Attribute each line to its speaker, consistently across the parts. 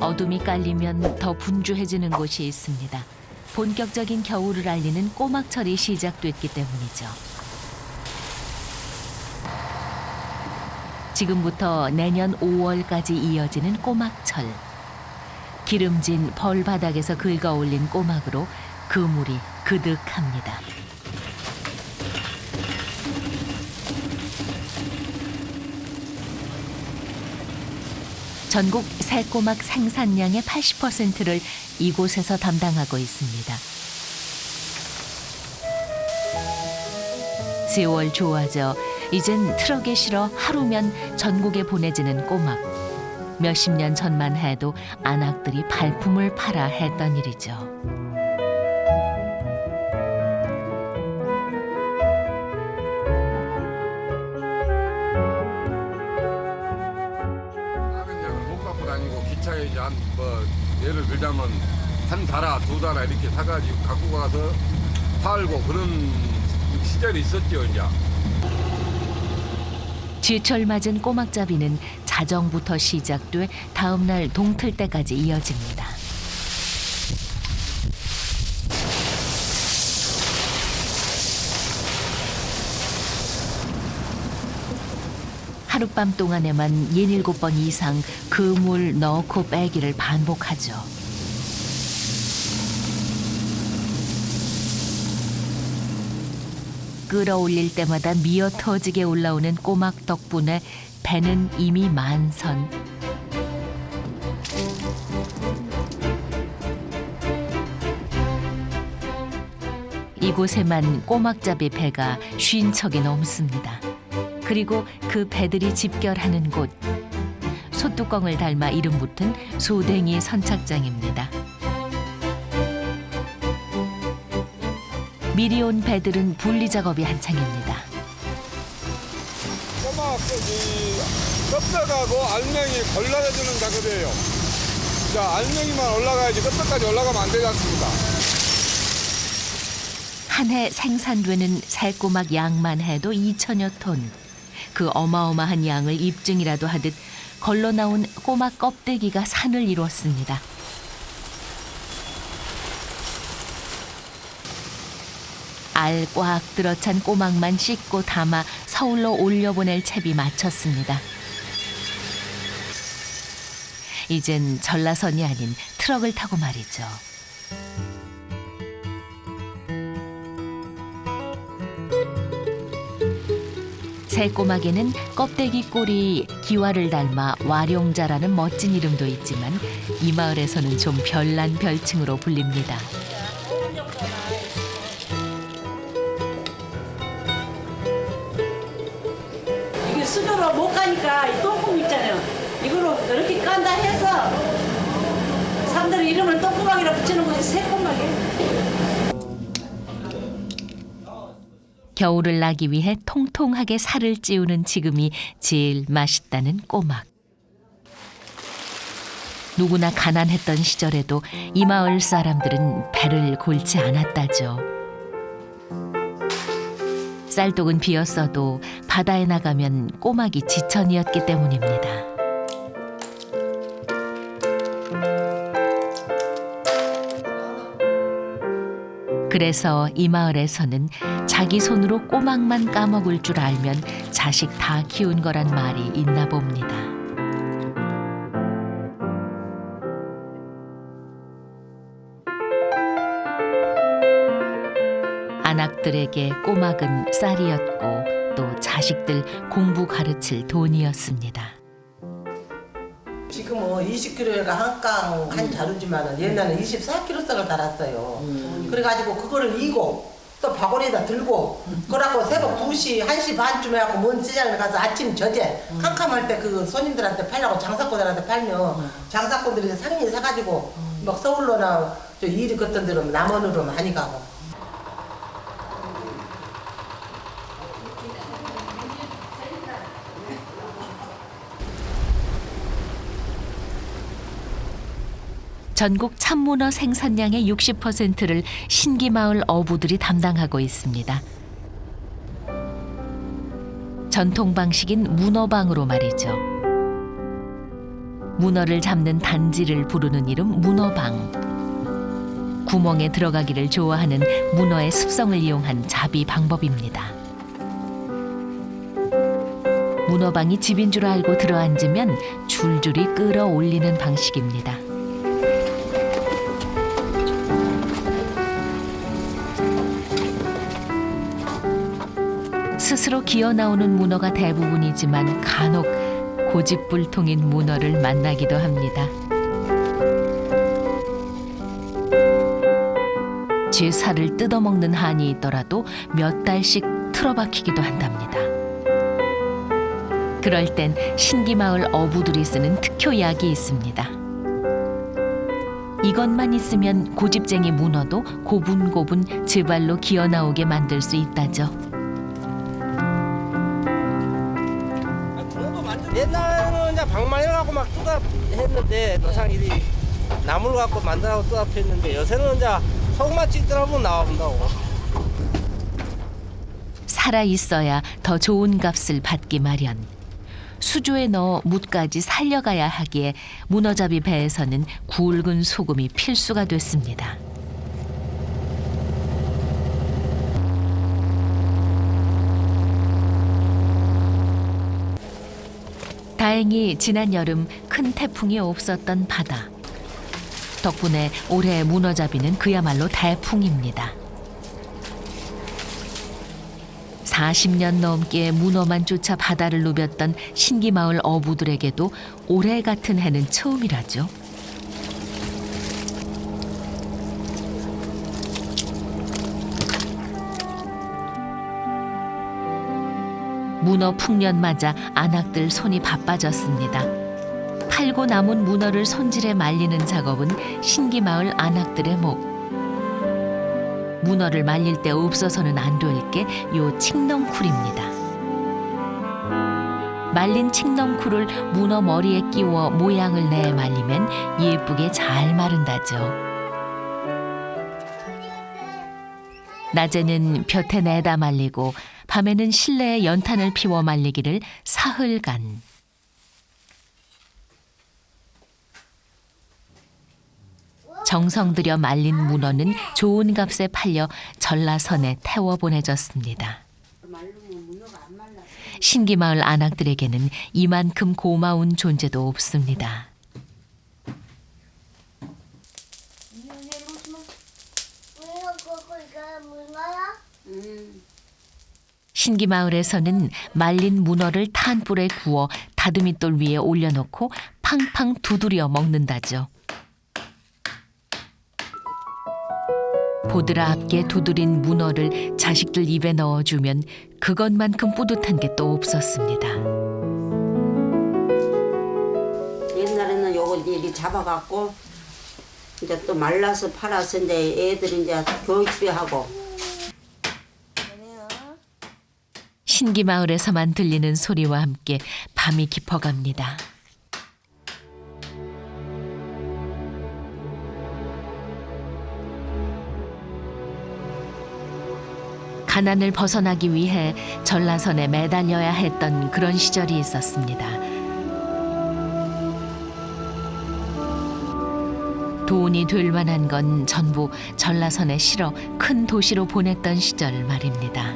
Speaker 1: 어둠이 깔리면 더 분주해지는 곳이 있습니다. 본격적인 겨울을 알리는 꼬막철이 시작됐기 때문이죠. 지금부터 내년 5월까지 이어지는 꼬막철. 기름진 벌바닥에서 긁어 올린 꼬막으로 그물이 그득합니다. 전국 새꼬막 생산량의 80%를 이곳에서 담당하고 있습니다. 10월 좋아져 이젠 트럭에 실어 하루면 전국에 보내지는 꼬막. 몇십 년 전만 해도 안악들이 발품을 팔아 했던 일이죠.
Speaker 2: 작은 양을 못 갖고 다니고 기차에 이제 예를 들자면 한 달아 두 달아 이렇게 사가지고 갖고 가서 팔고 그런 시절이 있었죠 이제.
Speaker 1: 지철 맞은 꼬막잡이는 자정부터 시작돼 다음 날 동틀 때까지 이어집니다. 하룻밤 동안에만 67번 이상 그물 넣고 빼기를 반복하죠. 끌어올릴 때마다 미어 터지게 올라오는 꼬막 덕분에 배는 이미 만선. 이곳에만 꼬막잡이 배가 50척이 넘습니다. 그리고 그 배들이 집결하는 곳, 소뚜껑을 닮아 이름 붙은 소댕이 선착장입니다. 미리 온 배들은 분리 작업이 한창입니다.
Speaker 2: 꼬막 껍데기하고 알맹이 걸러내주는 작업이에요. 자, 알맹이만 올라가야지 껍데기까지 올라가면 안 되지 않습니까?
Speaker 1: 한 해 생산되는 새꼬막 양만 해도 2천여 톤. 그 어마어마한 양을 입증이라도 하듯 걸러 나온 꼬막 껍데기가 산을 이뤘습니다. 알 꽉 들어찬 꼬막만 씻고 담아 서울로 올려보낼 채비 마쳤습니다. 이젠 전라선이 아닌 트럭을 타고 말이죠. 새꼬막에는 껍데기 꼴이 기와를 닮아 와룡자라는 멋진 이름도 있지만 이 마을에서는 좀 별난 별칭으로 불립니다.
Speaker 3: 이게 수저로 못 가니까 이 똥구멍 있잖아요. 이걸로 이렇게 깐다 해서 사람들이 이름을 똥구멍이라 붙이는 거지 새꼬막이에요.
Speaker 1: 겨울을 나기 위해 통통하게 살을 찌우는 지금이 제일 맛있다는 꼬막. 누구나 가난했던 시절에도 이 마을 사람들은 배를 골지 않았다죠. 쌀독은 비었어도 바다에 나가면 꼬막이 지천이었기 때문입니다. 그래서 이 마을에서는 자기 손으로 꼬막만 까먹을 줄 알면 자식 다 키운 거란 말이 있나 봅니다. 안악들에게 꼬막은 쌀이었고 또 자식들 공부 가르칠 돈이었습니다.
Speaker 4: 지금은 20kg가 한 자루지만 옛날에 24kg 쌀을 달았어요. 그래가지고 그거를 이고 또 바구니에다 들고 그러고 새벽 2시, 1시 반쯤에 하고 먼 시장에 가서 아침 저제 캄캄할 때 그 손님들한테 팔려고 장사꾼들한테 팔면 장사꾼들이 상인이 사가지고 막 서울로나 저 일이 걷던 데로 남원으로 많이 가고.
Speaker 1: 전국 참문어 생산량의 60%를 신기마을 어부들이 담당하고 있습니다. 전통 방식인 문어방으로 말이죠. 문어를 잡는 단지를 부르는 이름 문어방. 구멍에 들어가기를 좋아하는 문어의 습성을 이용한 잡이 방법입니다. 문어방이 집인 줄 알고 들어앉으면 줄줄이 끌어올리는 방식입니다. 스스로 기어 나오는 문어가 대부분이지만 간혹 고집불통인 문어를 만나기도 합니다. 쥐 살을 뜯어먹는 한이 있더라도 몇 달씩 틀어박히기도 한답니다. 그럴 땐 신기마을 어부들이 쓰는 특효약이 있습니다. 이것만 있으면 고집쟁이 문어도 고분고분 제 발로 기어 나오게 만들 수 있다죠.
Speaker 5: 옛날에는 이제 방망이를 막 뚜답 했는데 노상일이 나무를 갖고 만들라고 뚜답 했는데 요새는 이제 속만 찌더라고 나와본다고.
Speaker 1: 살아 있어야 더 좋은 값을 받기 마련. 수조에 넣어 뭇까지 살려가야 하기에 문어잡이 배에서는 굵은 소금이 필수가 됐습니다. 다행히 지난 여름 큰 태풍이 없었던 바다. 덕분에 올해 문어잡이는 그야말로 대풍입니다. 40년 넘게 문어만 쫓아 바다를 누볐던 신기마을 어부들에게도 올해 같은 해는 처음이라죠. 문어 풍년 맞아 안악들 손이 바빠졌습니다. 팔고 남은 문어를 손질해 말리는 작업은 신기마을 안악들의 목. 문어를 말릴 때 없어서는 안 될 게 요 칡넝쿨입니다. 말린 칡넝쿨을 문어 머리에 끼워 모양을 내 말리면 예쁘게 잘 마른다죠. 낮에는 볕에 내다 말리고 밤에는 실내에 연탄을 피워 말리기를 사흘간. 정성 들여 말린 문어는 좋은 값에 팔려 전라선에 태워 보내졌습니다. 신기마을 안악들에게는 이만큼 고마운 존재도 없습니다. 신기마을에서는 말린 문어를 탄불에 구워 다듬이돌 위에 올려놓고 팡팡 두드려 먹는다죠. 보드랍게 두드린 문어를 자식들 입에 넣어주면 그것만큼 뿌듯한 게 또 없었습니다.
Speaker 6: 옛날에는 요걸 이렇게 잡아갖고 이제 또 말라서 팔아서 이제 애들이 이제 교육비 하고.
Speaker 1: 신기마을에서만 들리는 소리와 함께 밤이 깊어갑니다. 가난을 벗어나기 위해 전라선에 매달려야 했던 그런 시절이 있었습니다. 돈이 될 만한 건 전부 전라선에 실어 큰 도시로 보냈던 시절 말입니다.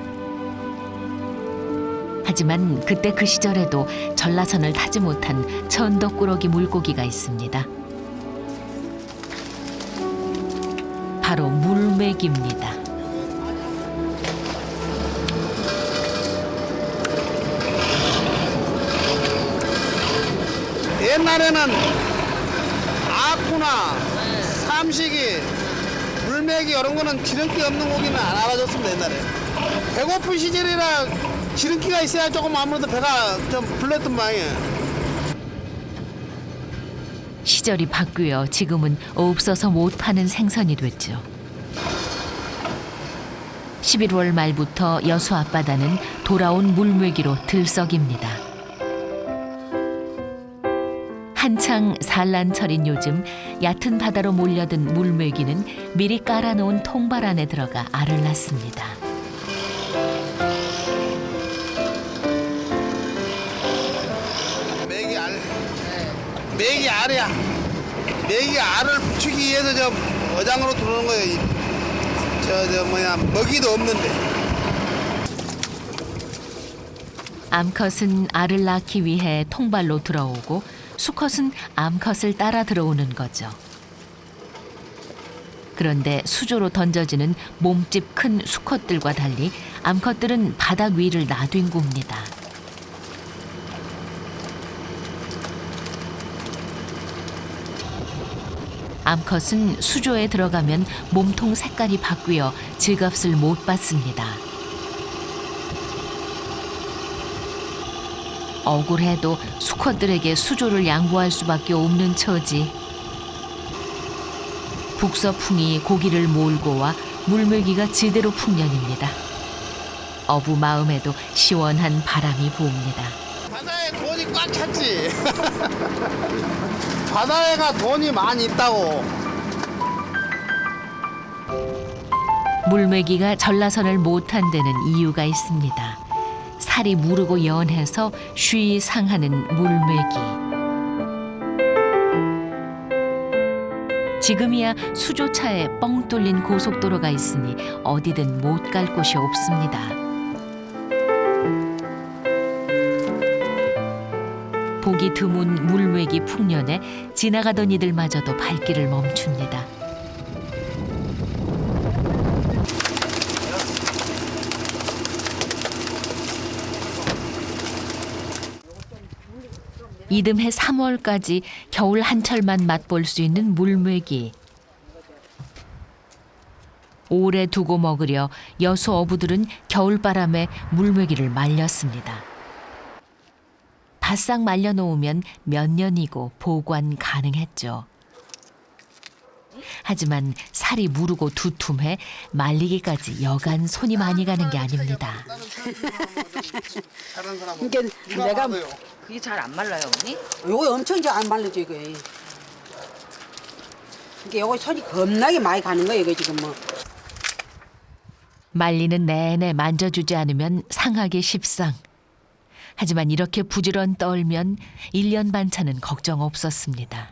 Speaker 1: 하지만 그때 그 시절에도 전라선을 타지 못한 천덕꾸러기 물고기가 있습니다. 바로 물맥입니다.
Speaker 7: 옛날에는 아쿠나, 삼식이, 물메기 이런 거는 기름기 없는 고기는 안 알아줬습니다. 옛날에 배고픈 시절이라 기름기가 있어야 조금 아무래도 배가 좀 불렀던 모양이에요.
Speaker 1: 시절이 바뀌어 지금은 없어서 못 파는 생선이 됐죠. 11월 말부터 여수 앞바다는 돌아온 물메기로 들썩입니다. 한창 산란철인 요즘 얕은 바다로 몰려든 물메기는 미리 깔아놓은 통발 안에 들어가 알을 낳습니다.
Speaker 7: 메기 알. 메기 알이야. 메기 알을 붙이기 위해서 저 어장으로 들어오는 거예요. 먹이도 없는데.
Speaker 1: 암컷은 알을 낳기 위해 통발로 들어오고 수컷은 암컷을 따라 들어오는 거죠. 그런데 수조로 던져지는 몸집 큰 수컷들과 달리 암컷들은 바닥 위를 나뒹굽니다. 암컷은 수조에 들어가면 몸통 색깔이 바뀌어 죗값을 못 받습니다. 억울해도 수컷들에게 수조를 양보할 수밖에 없는 처지. 북서풍이 고기를 몰고 와 물메기가 제대로 풍년입니다. 어부 마음에도 시원한 바람이 부옵니다.
Speaker 7: 바다에 돈이 꽉 찼지. 바다에가 돈이 많이 있다고.
Speaker 1: 물메기가 전라선을 못한 데는 이유가 있습니다. 살이 무르고 연해서 쉬이 상하는 물메기. 지금이야 수조차에 뻥 뚫린 고속도로가 있으니 어디든 못 갈 곳이 없습니다. 보기 드문 물메기 풍년에 지나가던 이들마저도 발길을 멈춥니다. 이듬해 3월까지 겨울 한철만 맛볼 수 있는 물메기. 오래 두고 먹으려 여수 어부들은 겨울바람에 물메기를 말렸습니다. 바싹 말려놓으면 몇 년이고 보관 가능했죠. 하지만 살이 무르고 두툼해 말리기까지 여간 손이 많이 가는 게 아닙니다.
Speaker 8: 이게 내가
Speaker 9: 그게 잘 안 말라요, 언니?
Speaker 8: 요거 엄청 잘 안 말르죠 이거. 이게 요거 손이 겁나게 많이 가는 거예요 이거 지금 뭐.
Speaker 1: 말리는 내내 만져주지 않으면 상하기 십상. 하지만 이렇게 부지런 떨면 1년 반차는 걱정 없었습니다.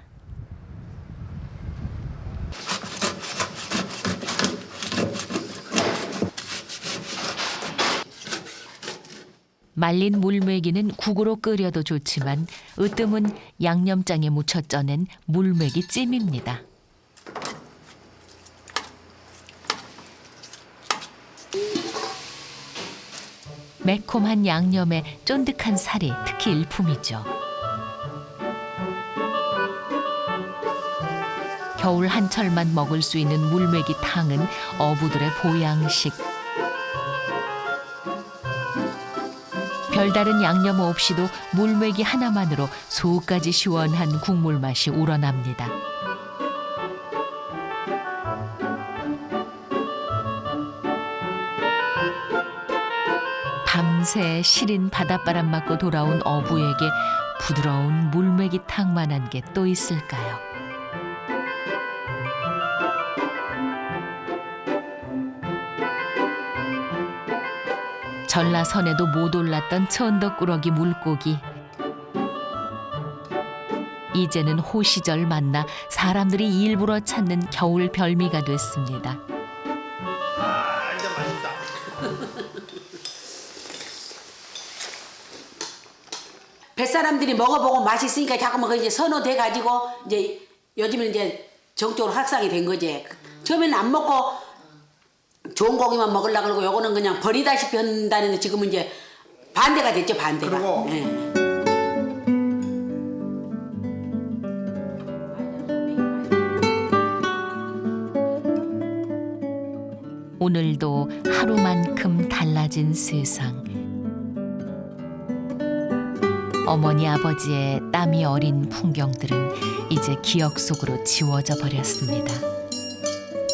Speaker 1: 말린 물메기는 국으로 끓여도 좋지만 으뜸은 양념장에 묻혀 쪄낸 물메기 찜입니다. 매콤한 양념에 쫀득한 살이 특히 일품이죠. 겨울 한철만 먹을 수 있는 물메기 탕은 어부들의 보양식. 별다른 양념 없이도 물메기 하나만으로 속까지 시원한 국물 맛이 우러납니다. 밤새 시린 바닷바람 맞고 돌아온 어부에게 부드러운 물메기탕만한 게 또 있을까요? 전라선에도 못 올랐던 천덕꾸러기 물고기. 이제는 호시절 만나 사람들이 일부러 찾는 겨울 별미가 됐습니다.
Speaker 7: 아, 이제 맛있다.
Speaker 8: 뱃사람들이 먹어보고 맛있으니까 자꾸만 그 이제 선호돼 가지고 이제 요즘은 이제 정적으로 확산이 된 거지. 처음에는 안 먹고 좋은 고기만 먹으려고 그러고 요거는 그냥 버리다시피 한다는데 지금은 이제 반대가 됐죠, 반대가.
Speaker 7: 그리고
Speaker 8: 예.
Speaker 1: 오늘도 하루만큼 달라진 세상. 어머니 아버지의 땀이 어린 풍경들은 이제 기억 속으로 지워져 버렸습니다.